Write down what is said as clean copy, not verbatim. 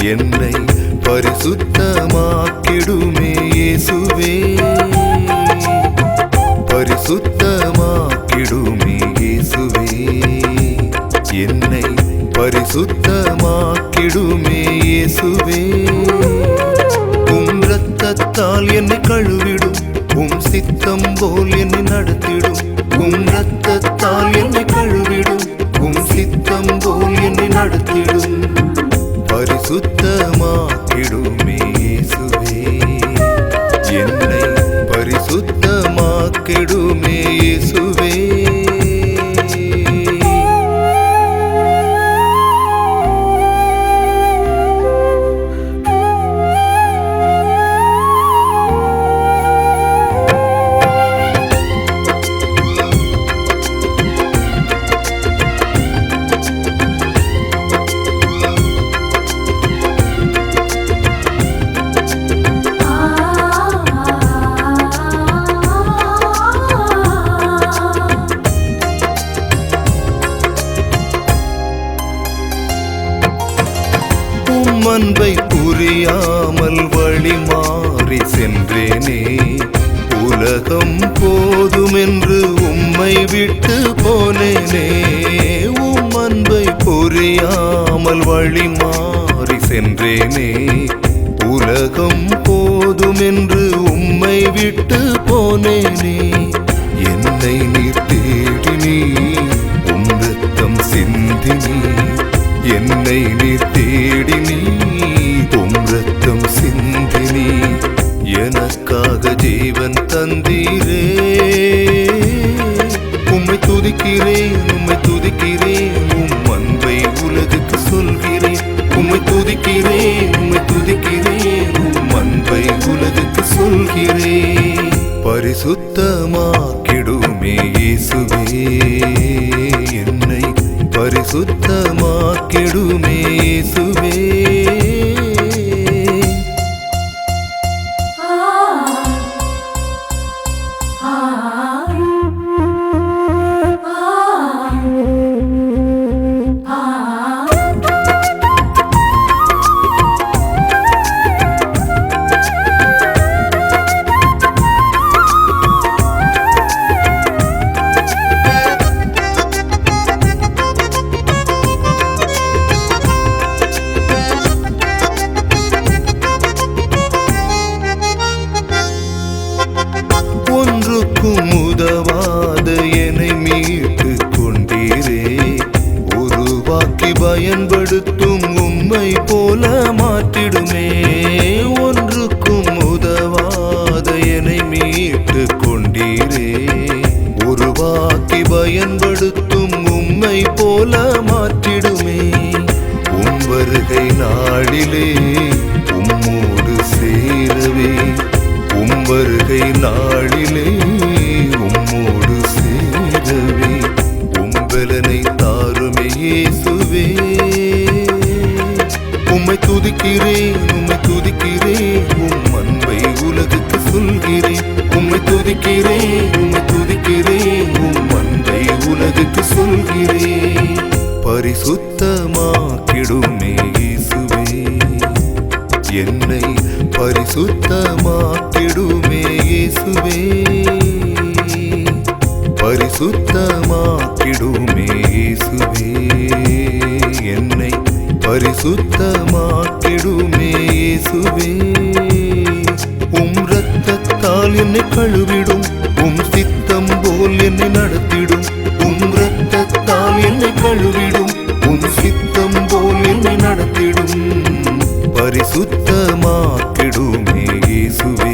என்னை பரிசுத்தமாக்கிடுமே இயேசுவே, பரிசுத்தமாக்கிடுமே இயேசுவே, என்னை பரிசுத்தமாக்கிடுமே இயேசுவே. உம் இரத்தத்தால் என்னை கழுவிடும், உம் சித்தம் போல் என்னை நடத்திடும். உம் இரத்தத்தால் என்னை கழுவிடும், உம் சித்தம் போல் என்னை நடத்திடும். பரிசுத்தமாக்கிடுமே இயேசுவே, என்னை பரிசுத்தமாக்கிடுமே இயேசுவே. அன்பை புரியாமல் வழி மாறி சென்றேனே, உலகம் போதுமென்று உம்மை விட்டு போனேனே. உம் அன்பை புரியாமல் வழி மாறி சென்றேனே, உலகம் போதுமென்று உம்மை விட்டு போனேனே. என்னை நீர் தேடினீ, உம் இரத்தம் சிந்தினீ, என்னை நீர் தேடினீ, உம் இரத்தம் சிந்தினீ, எனக்காக ஜீவன் தந்தீரே. உம்மை துதிக்கிறேன், உம்மை துதிக்கிறேன், உம் அன்பை உலகுக்கு சொல்கிறேன். உம்மை துதிக்கிறேன், உம்மை துதிக்கிறேன், உம் அன்பை உலகுக்கு சொல்கிறேன். பரிசுத்தமாக்கிடுமே இயேசுவே, என்னை பரிசுத்தமாக்கிடுமே இயேசுவே. ஒன்றுக்கும் உதவாத என்னை மீட்டு கொண்டீரே, உருவாக்கி பயன்படுத்தும் உம்மை போல மாற்றிடுமே. ஒன்றுக்கும் உதவாத என்னை மீட்டு கொண்டீரே, உருவாக்கி பயன்படுத்தும் உம்மை போல மாற்றிடுமே. உம் வருகை நாளிலே உம்மோடு சேரவே, உம் வருகை நாளிலே உம்மோடு சேரவே, உம்பலனை தாருமே இயேசுவே. உம்மை துதிக்கிறேன், உம்மை துதிக்கிறேன், உம் அன்பை உலகுக்கு சொல்கிறேன். உம்மை துதிக்கிறேன், உம்மை துதிக்கிறேன், உம் அன்பை உலகுக்கு சொல்கிறேன். பரிசுத்தமாக்கிடுமே இயேசுவே, என்னை பரிசுத்தமாக்கிடுமே இயேசுவே, பரிசுத்தமாக்கிடுமே இயேசுவே, என்னை பரிசுத்தமாக்கிடுமே இயேசுவே. உம் இரத்தத்தால் என்னை கழுவிடும், உம் சித்தம் போல் என்னை நடத்திடும். உம் இரத்தத்தால் என்னை கழுவிடும், உம் சித்தம் போல் என்னை நடத்திடும். பரிசுத்தமாக்கிடுமே இயேசுவே.